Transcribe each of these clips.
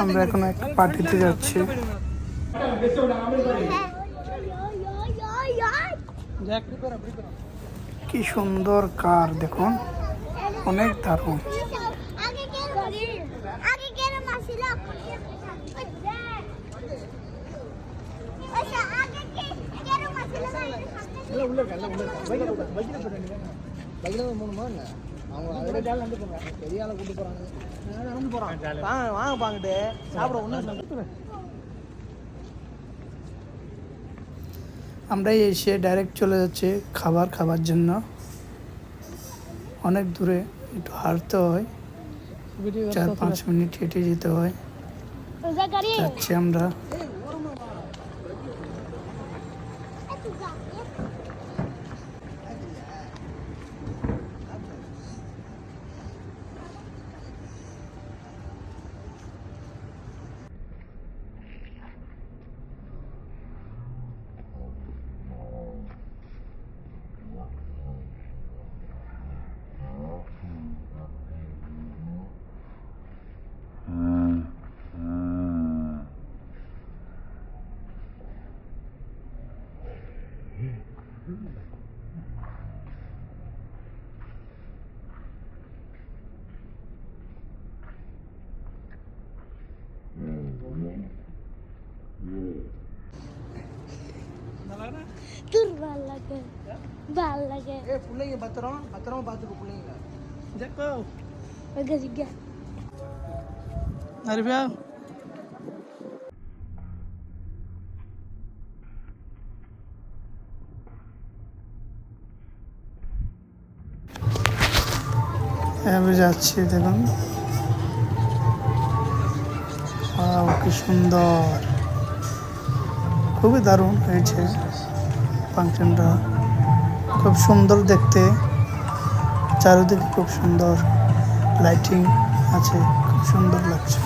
আমরা এখন একটা পার্টিতে যাচ্ছি। কি সুন্দর কার দেখুন, অনেক দারুণ। আমরা এসে ডাইরেক্ট চলে যাচ্ছি খাবার জন্য। অনেক দূরে, একটু হাঁটতে হয়, 4-5 মিনিট হেঁটে যেতে হয়। যাচ্ছি আমরা। पुल्लेंगे बतरा बात को पुल्लेंगे देखो अगर जिग्गा अरे भैया আমি যাচ্ছি দেখুন। কি সুন্দর, খুবই দারুণ হয়েছে ফাংশনটা। খুব সুন্দর দেখতে, চারিদিকে খুব সুন্দর লাইটিং আছে, খুব সুন্দর লাগছে,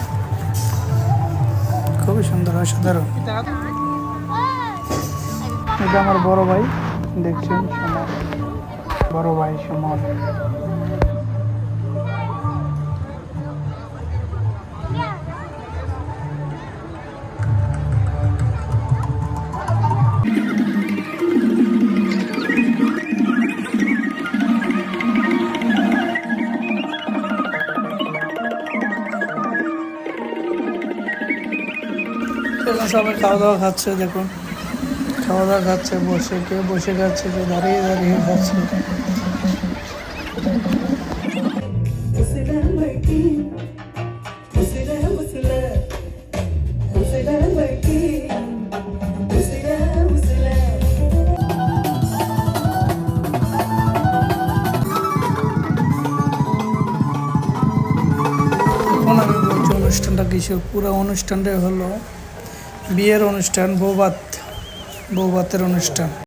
খুবই সুন্দর, অসাধারণ। এটা আমার বড় ভাই, দেখছেন, সমর, বড় ভাই সমর। সবাই খাওয়া দাওয়া খাচ্ছে দেখুন, খাওয়া দাওয়া খাচ্ছে, বসে কেউ বসে খাচ্ছে, কেউ দাঁড়িয়ে দাঁড়িয়ে খাচ্ছে। এখন আমি বলছি অনুষ্ঠানটা কিছু, পুরো অনুষ্ঠানটাই হলো বিয়ের অনুষ্ঠান, বৌভাতের অনুষ্ঠান।